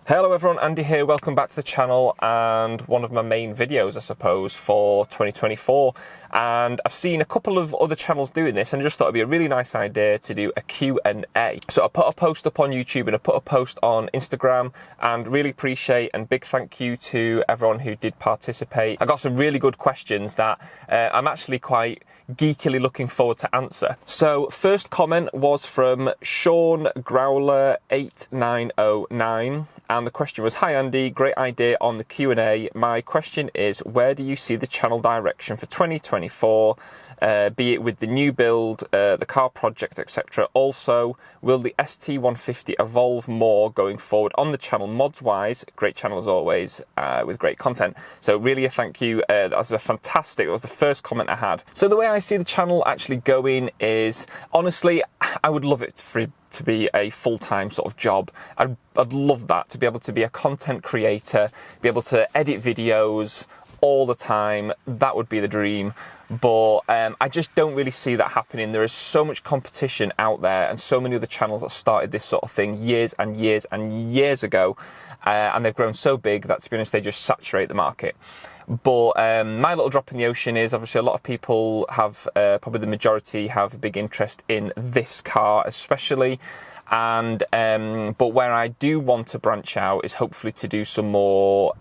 Hello everyone, Andy here, welcome back to the channel and one of my main videos I suppose for 2024, and I've seen a couple of other channels doing this and I just thought it'd be a really nice idea to do a Q&A. So I put a post up on YouTube and I put a post on Instagram, and really appreciate and big thank you to everyone who did participate. I got some really good questions that I'm actually quite geekily looking forward to answer. So first comment was from Sean Growler 8909. And the question was, "Hi Andy, great idea on the Q&A. My question is, where do you see the channel direction for 2024, be it with the new build, the car project, etc. Also, will the St150 evolve more going forward on the channel mods-wise? Great channel as always, with great content." So really a thank you. That was that was the first comment I had. So the way I see the channel actually going is, honestly, I would love it to be a full-time sort of job. I'd love that, to be able to be a content creator, be able to edit videos all the time. That would be the dream. But I just don't really see that happening. There is so much competition out there and so many other channels that started this sort of thing years and years and years ago. And they've grown so big that, to be honest, they just saturate the market. But my little drop in the ocean is, obviously, a lot of people have, probably the majority, have a big interest in this car especially. And but where I do want to branch out is hopefully to do some more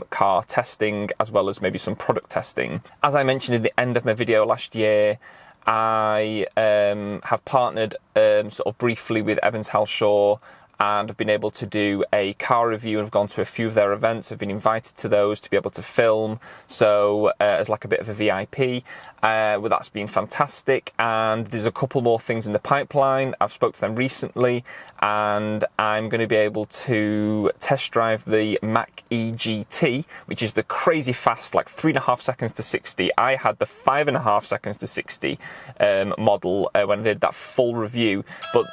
car testing, as well as maybe some product testing. As I mentioned in the end of my video last year, I have partnered sort of briefly with Evans Halshaw, and I've been able to do a car review and I've gone to a few of their events. I've been invited to those to be able to film, so as like a bit of a VIP. Well, that's been fantastic, and there's a couple more things in the pipeline. I've spoke to them recently, and I'm going to be able to test drive the Mach-E GT, which is the crazy fast, like 3.5 seconds to 60. I had the 5.5 seconds to 60 model when I did that full review, but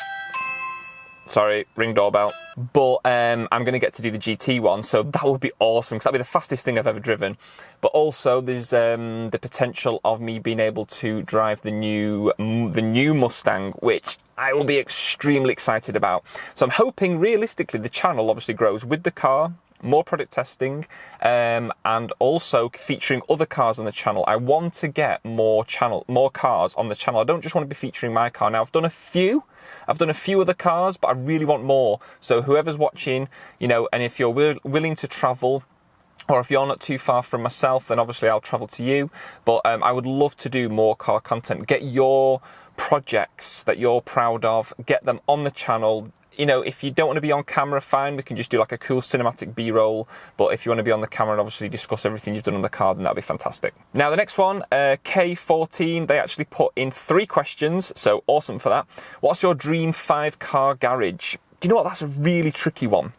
sorry, ring doorbell. But I'm going to get to do the GT one, so that would be awesome, because that'll be the fastest thing I've ever driven. But also there's the potential of me being able to drive the new Mustang, which I will be extremely excited about. So I'm hoping, realistically, the channel obviously grows with the car, more product testing, and also featuring other cars on the channel. I want to get more cars on the channel. I don't just want to be featuring my car. Now, I've done a few other cars, but I really want more. So whoever's watching, you know, and if you're willing to travel, or if you're not too far from myself, then obviously I'll travel to you. But I would love to do more car content. Get your projects that you're proud of, get them on the channel. You know, if you don't want to be on camera, fine, we can just do like a cool cinematic B-roll. But if you want to be on the camera and obviously discuss everything you've done on the car, then that'd be fantastic. Now, the next one, K14, they actually put in 3 questions, so awesome for that. What's your dream 5-car garage? Do you know what? That's a really tricky one.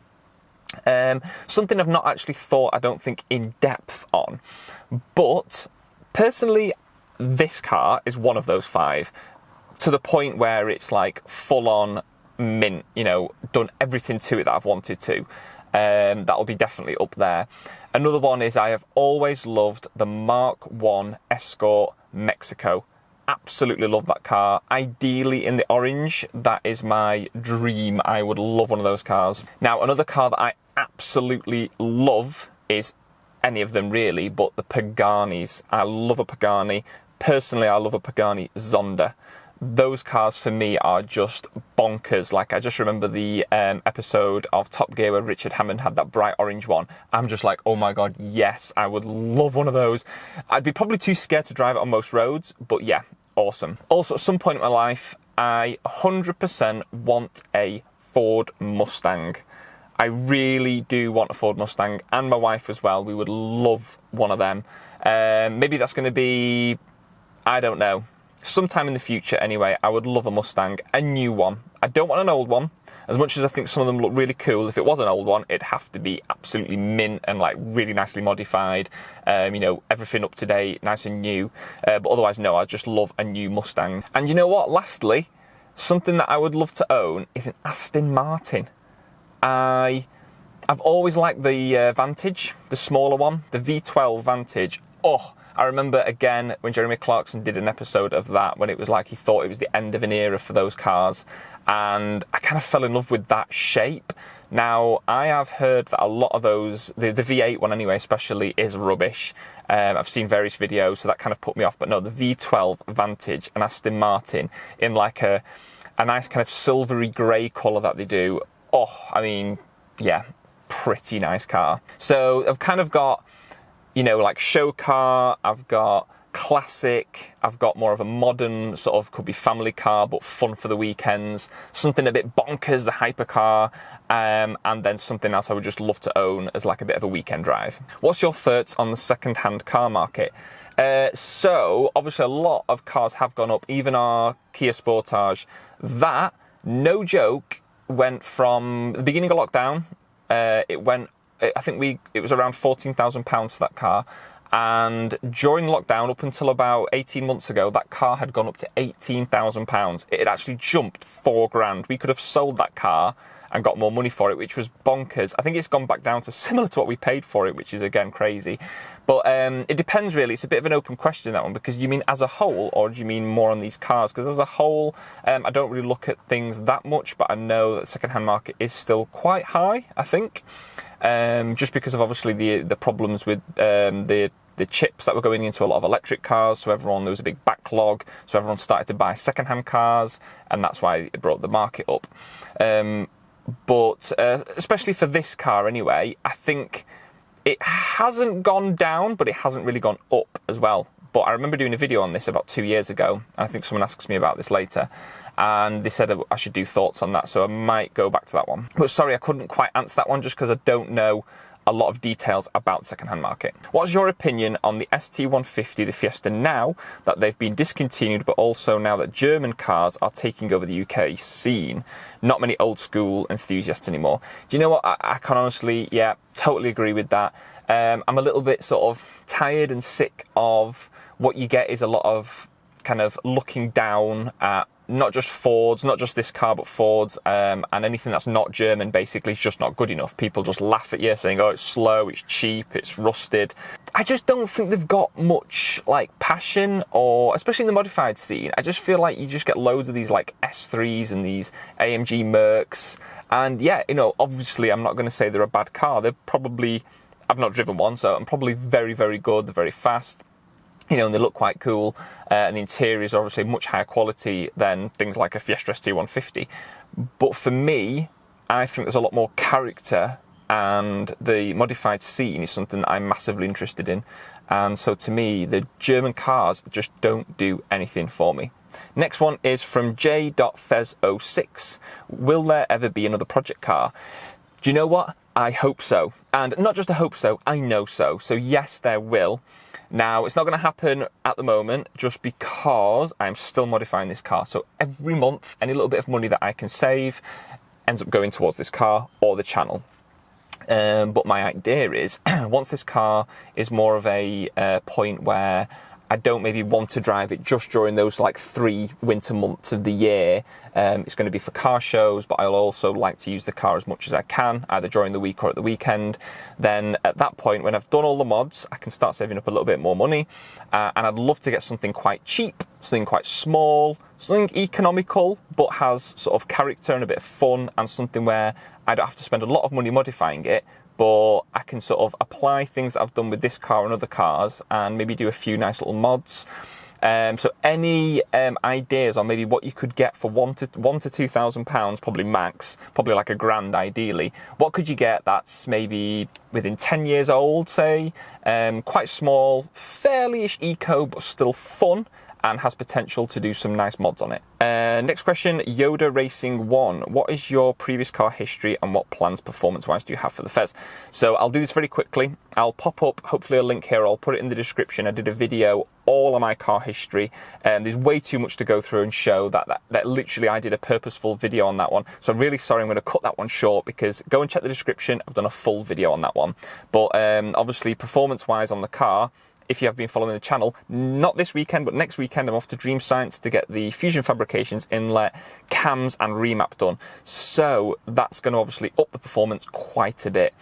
Something I've not actually thought, I don't think, in depth on. But personally, this car is one of those 5, to the point where it's like full on mint, you know, done everything to it that I've wanted to. That'll be definitely up there. Another one is, I have always loved the Mark 1 Escort Mexico. Absolutely love that car. Ideally in the orange. That is my dream. I would love one of those cars. Now, another car that I absolutely love is any of them really, but the Paganis. I love a Pagani. Personally, I love a Pagani Zonda. Those cars for me are just bonkers. Like, I just remember the episode of Top Gear where Richard Hammond had that bright orange one. I'm just like, oh my god, yes, I would love one of those. I'd be probably too scared to drive it on most roads, but yeah, awesome. Also, at some point in my life, I 100% want a Ford Mustang. I really do want a Ford Mustang, and my wife as well. We would love one of them. Maybe that's going to be, I don't know, sometime in the future anyway. I would love a Mustang, a new one. I don't want an old one. As much as I think some of them look really cool, if it was an old one, it'd have to be absolutely mint and like really nicely modified. You know, everything up to date, nice and new. But otherwise, no, I just love a new Mustang. And you know what? Lastly, something that I would love to own is an Aston Martin. I've always liked the Vantage, the smaller one, the V12 Vantage. Oh, I remember, again, when Jeremy Clarkson did an episode of that, when it was like he thought it was the end of an era for those cars, and I kind of fell in love with that shape. Now, I have heard that a lot of those, the V8 one anyway especially, is rubbish. I've seen various videos, so that kind of put me off. But no, the V12 Vantage and Aston Martin in like a nice kind of silvery grey colour that they do. Oh, I mean, yeah, pretty nice car. So I've kind of got, you know, like show car, I've got classic, I've got more of a modern sort of, could be family car but fun for the weekends, something a bit bonkers, the hypercar, and then something else I would just love to own as like a bit of a weekend drive. What's your thoughts on the second-hand car market? So obviously a lot of cars have gone up, even our Kia Sportage. That, no joke, went from the beginning of lockdown, it was around £14,000 for that car. And during lockdown, up until about 18 months ago, that car had gone up to £18,000. It had actually jumped £4,000. We could have sold that car and got more money for it, which was bonkers. I think it's gone back down to similar to what we paid for it, which is, again, crazy. But it depends, really. It's a bit of an open question, that one, because you mean as a whole, or do you mean more on these cars? Because as a whole, I don't really look at things that much, but I know that the second-hand market is still quite high, I think. Just because of, obviously, the problems with the chips that were going into a lot of electric cars, so there was a big backlog, so everyone started to buy second-hand cars, and that's why it brought the market up. But especially for this car anyway, I think it hasn't gone down, but it hasn't really gone up as well. But I remember doing a video on this about 2 years ago, and I think someone asks me about this later, and they said I should do thoughts on that, so I might go back to that one. But sorry, I couldn't quite answer that one just because I don't know a lot of details about the second-hand market. What's your opinion on the St150, the Fiesta, now that they've been discontinued, but also now that German cars are taking over the UK scene? Not many old-school enthusiasts anymore. Do you know what? I can honestly, yeah, totally agree with that. I'm a little bit sort of tired and sick of what you get is a lot of kind of looking down at not just Fords, not just this car, but Fords, and anything that's not German basically is just not good enough. People just laugh at you saying, oh, it's slow, it's cheap, it's rusted. I just don't think they've got much like passion, or especially in the modified scene. I just feel like you just get loads of these like S3s and these AMG Mercs. And yeah, you know, obviously I'm not going to say they're a bad car. They're probably, I've not driven one, so I'm probably very, very good. They're very fast. You know, and they look quite cool, and the interiors are obviously much higher quality than things like a Fiesta St150. But for me, I think there's a lot more character, and the modified scene is something that I'm massively interested in. And so to me, the German cars just don't do anything for me. Next one is from J.Fez06. Will there ever be another project car? Do you know what? I hope so. And not just I hope so, I know so. So yes, there will. Now, it's not going to happen at the moment just because I'm still modifying this car. So every month, any little bit of money that I can save ends up going towards this car or the channel. But my idea is, once this car is more of a point where I don't maybe want to drive it just during those like 3 winter months of the year. It's going to be for car shows, but I'll also like to use the car as much as I can, either during the week or at the weekend. Then at that point, when I've done all the mods, I can start saving up a little bit more money. And I'd love to get something quite cheap, something quite small, something economical, but has sort of character and a bit of fun, and something where I don't have to spend a lot of money modifying it, but I can sort of apply things that I've done with this car and other cars and maybe do a few nice little mods. So any ideas on maybe what you could get for £1,000 to £2,000, probably max, probably like £1,000 ideally. What could you get that's maybe within 10 years old, say, quite small, fairly-ish eco, but still fun, and has potential to do some nice mods on it. Next question, Yoda Racing 1. What is your previous car history and what plans performance-wise do you have for the Fez? So I'll do this very quickly. I'll pop up, hopefully, a link here. I'll put it in the description. I did a video all of my car history. There's way too much to go through and show that literally I did a purposeful video on that one. So I'm really sorry, I'm going to cut that one short, because go and check the description. I've done a full video on that one. But obviously, performance-wise on the car, if you have been following the channel, not this weekend, but next weekend, I'm off to Dream Science to get the Fusion Fabrications inlet, cams and remap done. So that's going to obviously up the performance quite a bit.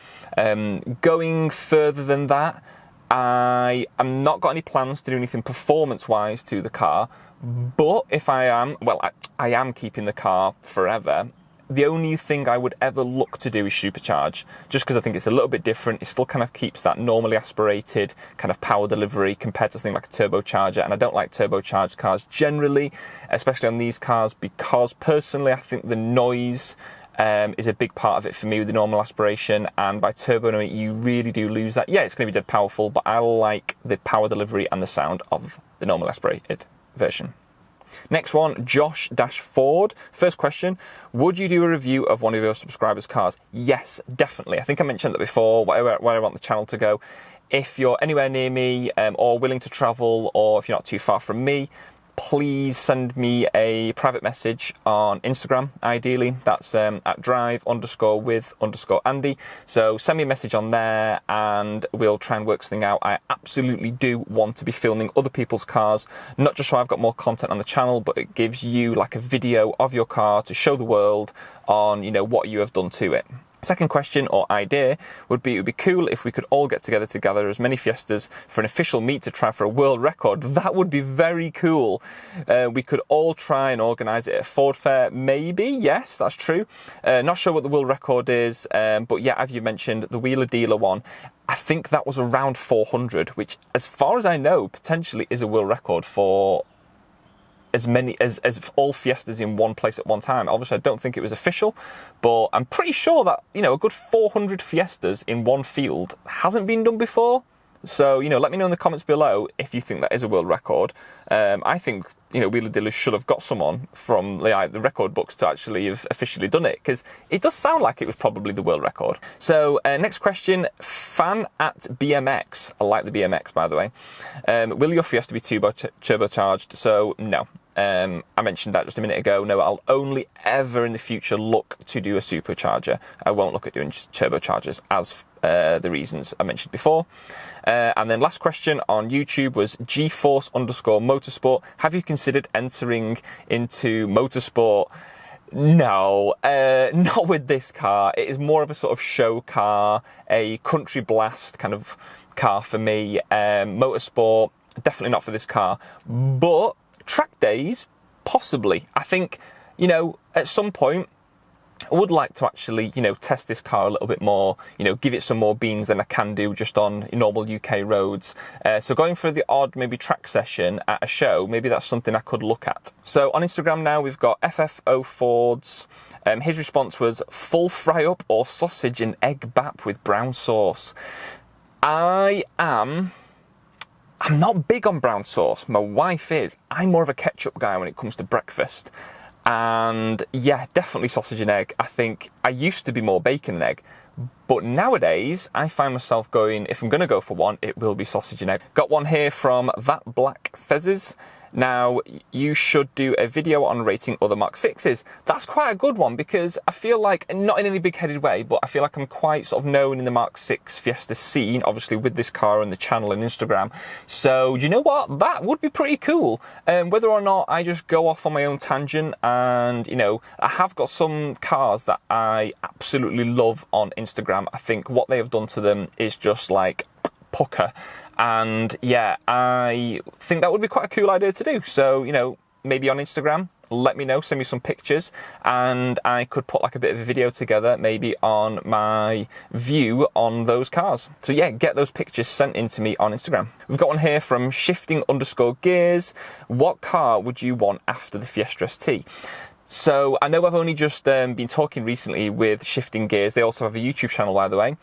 Going further than that, I am not got any plans to do anything performance-wise to the car, but if I am, well, I am keeping the car forever. the only thing I would ever look to do is supercharge, just because I think it's a little bit different. It still kind of keeps that normally aspirated kind of power delivery compared to something like a turbocharger, and I don't like turbocharged cars generally, especially on these cars, because personally I think the noise is a big part of it for me with the normal aspiration, and by turbo you really do lose that. Yeah, it's going to be dead powerful, but I like the power delivery and the sound of the normal aspirated version. Next one, Josh-Ford. First question, would you do a review of one of your subscribers' cars? Yes, definitely. I think I mentioned that before, where I want the channel to go. If you're anywhere near me or willing to travel, or if you're not too far from me, please send me a private message on Instagram, ideally. That's at drive_with_Andy. So send me a message on there and we'll try and work something out. I absolutely do want to be filming other people's cars, not just so I've got more content on the channel, but it gives you like a video of your car to show the world on, you know, what you have done to it. Second question or idea would be, it would be cool if we could all get together as many Fiestas for an official meet to try for a world record. That would be very cool. We could all try and organise it at Ford Fair, maybe. Yes, that's true. Not sure what the world record is, but yeah, as you mentioned, the Wheeler Dealer one, I think that was around 400, which, as far as I know, potentially is a world record for as many as all Fiestas in one place at one time. Obviously, I don't think it was official, but I'm pretty sure that, you know, a good 400 Fiestas in one field hasn't been done before. So, you know, let me know in the comments below if you think that is a world record. I think, you know, Wheeler Dealers should have got someone from the record books to actually have officially done it, because it does sound like it was probably the world record. So, next question, fan at BMX. I like the BMX, by the way. Will your Fiesta be turbocharged? So, no. I mentioned that just a minute ago. No, I'll only ever in the future look to do a supercharger. I won't look at doing turbochargers, as the reasons I mentioned before. And then last question on YouTube was GeForce_Motorsport. Have you considered entering into motorsport? No, not with this car. It is more of a sort of show car, a country blast kind of car for me. Motorsport, definitely not for this car. But track days, possibly. I think, you know, at some point, I would like to actually, you know, test this car a little bit more, you know, give it some more beans than I can do just on normal UK roads. So going for the odd maybe track session at a show, maybe that's something I could look at. So on Instagram now, we've got FFO Fords. His response was, full fry up or sausage and egg bap with brown sauce. I'm not big on brown sauce. My wife is. I'm more of a ketchup guy when it comes to breakfast. And yeah, definitely sausage and egg. I think I used to be more bacon and egg, but nowadays I find myself going, if I'm going to go for one, it will be sausage and egg. Got one here from That Black Fezzes. Now, you should do a video on rating other Mark 6s. That's quite a good one, because I feel like, not in any big-headed way, but I feel like I'm quite sort of known in the Mark 6 Fiesta scene, obviously with this car and the channel and Instagram. So, you know what? That would be pretty cool. Whether or not I just go off on my own tangent, and, you know, I have got some cars that I absolutely love on Instagram. I think what they have done to them is just like pucker. And yeah, I think that would be quite a cool idea to do. So, you know, maybe on Instagram, let me know, send me some pictures, and I could put like a bit of a video together, maybe on my view on those cars. So yeah, get those pictures sent in to me on Instagram. We've got one here from Shifting_Gears. What car would you want after the Fiesta ST? So I know I've only just been talking recently with Shifting Gears. They also have a YouTube channel, by the way.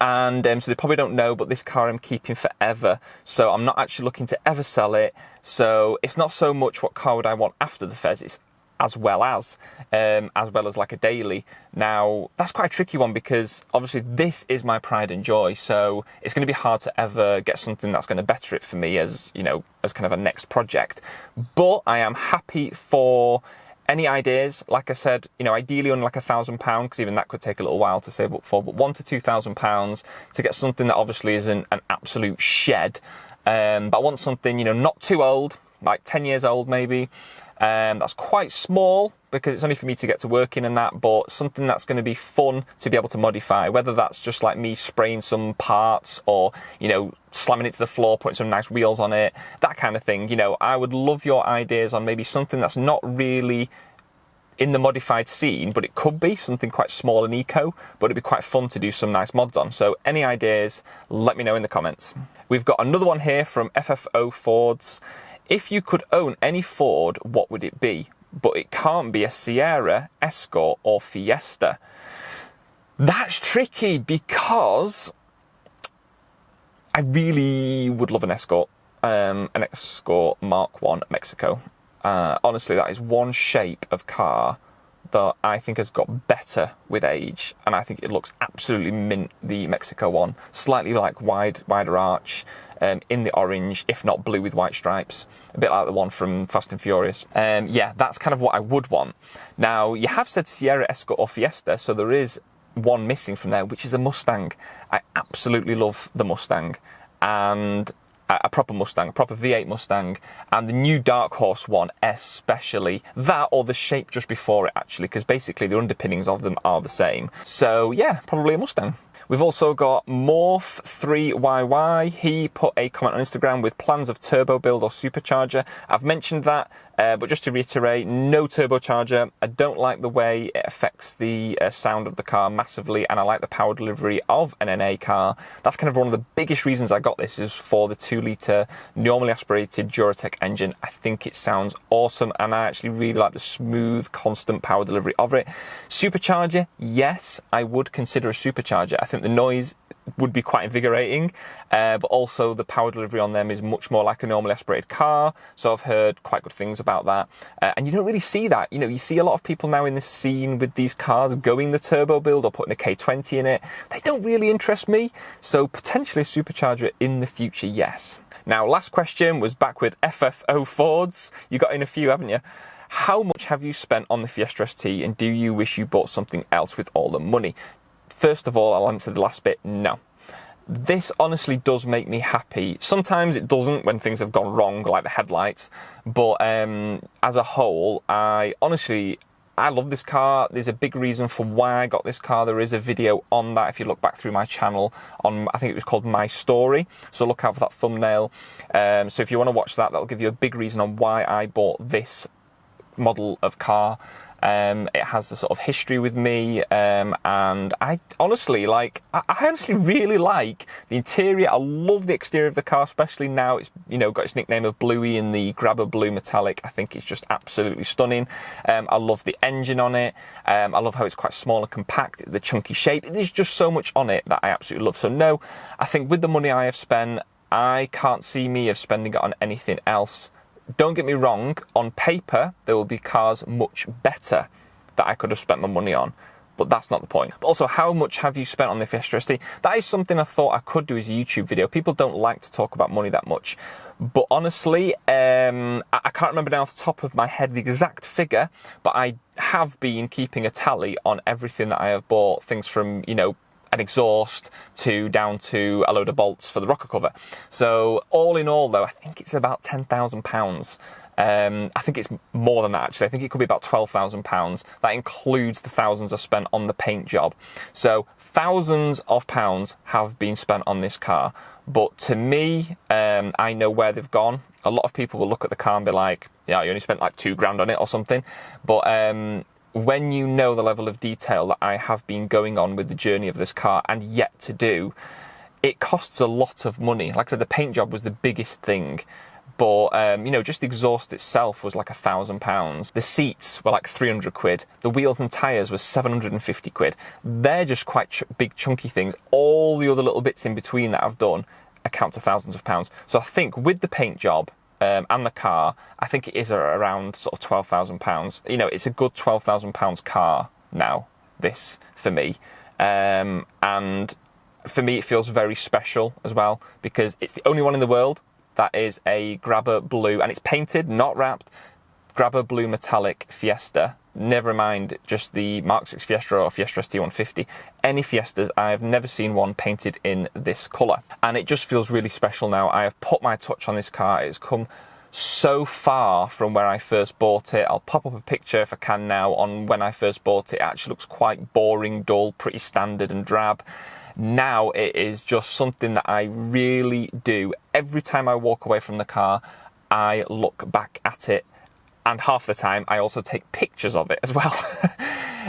And so they probably don't know, but this car I'm keeping forever. So I'm not actually looking to ever sell it. So it's not so much what car would I want after the Fez, it's as well as like a daily. Now, that's quite a tricky one, because obviously this is my pride and joy. So it's going to be hard to ever get something that's going to better it for me as, you know, as kind of a next project. But I am happy for any ideas. Like I said, you know, ideally on like £1,000, because even that could take a little while to save up for, but £1,000 to £2,000 to get something that obviously isn't an absolute shed. But I want something, you know, not too old, like 10 years old maybe. That's quite small, because it's only for me to get to work in and that, but something that's going to be fun to be able to modify, whether that's just like me spraying some parts, or, you know, slamming it to the floor, putting some nice wheels on it, that kind of thing. You know, I would love your ideas on maybe something that's not really in the modified scene, but it could be something quite small and eco, but it'd be quite fun to do some nice mods on. So any ideas, let me know in the comments. We've got another one here from FFO Fords. If you could own any Ford, what would it be? But it can't be a Sierra, Escort or Fiesta. That's tricky because I really would love an Escort Mark 1 Mexico. Honestly, that is one shape of car that I think has got better with age, and I think it looks absolutely mint, the Mexico one. Slightly like wider arch, in the orange, if not blue with white stripes, a bit like the one from Fast and Furious. Yeah, that's kind of what I would want. Now, you have said Sierra, Escort or Fiesta, so there is one missing from there, which is a Mustang. I absolutely love the Mustang, and a proper Mustang, a proper V8 Mustang, and the new Dark Horse one especially. That or the shape just before it, actually, because basically the underpinnings of them are the same. So yeah, probably a Mustang. We've also got Morph3YY. He put a comment on Instagram with plans of turbo build or supercharger. I've mentioned that, but just to reiterate, no turbocharger. I don't like the way it affects the sound of the car massively, and I like the power delivery of an NA car. That's kind of one of the biggest reasons I got this, is for the 2-litre normally aspirated Duratec engine. I think it sounds awesome, and I actually really like the smooth, constant power delivery of it. Supercharger, yes, I would consider a supercharger. I think the noise would be quite invigorating, but also the power delivery on them is much more like a normally aspirated car, so I've heard quite good things about that. And you don't really see that. You know, you see a lot of people now in this scene with these cars going the turbo build or putting a K20 in it. They don't really interest me, so potentially a supercharger in the future, yes. Now, last question was back with FFO Fords. You got in a few, haven't you? How much have you spent on the Fiesta ST, and do you wish you bought something else with all the money? First of all, I'll answer the last bit, no. This honestly does make me happy. Sometimes it doesn't when things have gone wrong, like the headlights, but as a whole, I love this car. There's a big reason for why I got this car. There is a video on that if you look back through my channel on, I think it was called My Story, so look out for that thumbnail. So if you want to watch that, that'll give you a big reason on why I bought this model of car. It has the sort of history with me, and I honestly really like the interior. I love the exterior of the car, especially now it's, you know, got its nickname of Bluey in the Grabber Blue Metallic. I think it's just absolutely stunning. I love the engine on it. I love how it's quite small and compact, the chunky shape. There's just so much on it that I absolutely love. So no, I think with the money I have spent, I can't see me of spending it on anything else. Don't get me wrong, on paper, there will be cars much better that I could have spent my money on, but that's not the point. But also, how much have you spent on the Fiesta ST? That is something I thought I could do as a YouTube video. People don't like to talk about money that much. But honestly, I can't remember now off the top of my head the exact figure, but I have been keeping a tally on everything that I have bought, things from, you know, an exhaust down to a load of bolts for the rocker cover. So all in all, though, I think it's about £10,000. I think it's more than that, actually. I think it could be about £12,000. That includes the thousands I spent on the paint job. So thousands of pounds have been spent on this car. But to me, I know where they've gone. A lot of people will look at the car and be like, yeah, you only spent like £2,000 on it or something. But when you know the level of detail that I have been going on with the journey of this car and yet to do, it costs a lot of money. Like I said, the paint job was the biggest thing, but you know, just the exhaust itself was like £1,000. The seats were like 300 quid. The wheels and tyres were 750 quid. They're just quite big chunky things. All the other little bits in between that I've done account to thousands of pounds. So I think with the paint job, and the car, I think it is around sort of £12,000. You know, it's a good £12,000 car now, this, for me. And for me, it feels very special as well, because it's the only one in the world that is a Grabber Blue, and it's painted, not wrapped, Grabber Blue Metallic Fiesta. Never mind just the Mark 6 Fiesta or Fiesta ST150. Any Fiestas, I have never seen one painted in this colour. And it just feels really special now. I have put my touch on this car. It's come so far from where I first bought it. I'll pop up a picture if I can now on when I first bought it. It actually looks quite boring, dull, pretty standard and drab. Now it is just something that I really do. Every time I walk away from the car, I look back at it And half the time, I also take pictures of it as well.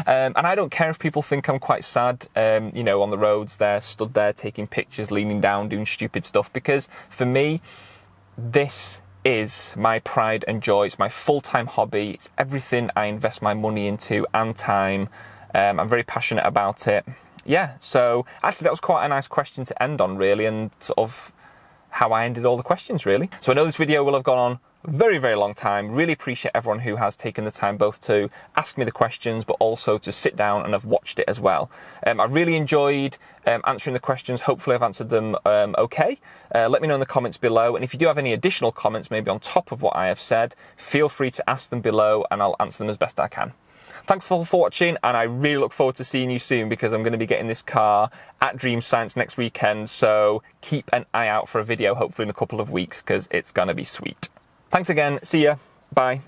And I don't care if people think I'm quite sad, you know, on the roads there, stood there taking pictures, leaning down, doing stupid stuff. Because for me, this is my pride and joy. It's my full-time hobby. It's everything I invest my money into and time. I'm very passionate about it. Yeah, so actually that was quite a nice question to end on, really, and sort of how I ended all the questions, really. So I know this video will have gone on a very, very long time. Really appreciate everyone who has taken the time both to ask me the questions, but also to sit down and have watched it as well. I really enjoyed answering the questions. Hopefully I've answered them okay. Let me know in the comments below. And if you do have any additional comments, maybe on top of what I have said, feel free to ask them below and I'll answer them as best I can. Thanks for watching, and I really look forward to seeing you soon because I'm going to be getting this car at Dream Science next weekend, so keep an eye out for a video hopefully in a couple of weeks because it's going to be sweet. Thanks again, see ya, bye.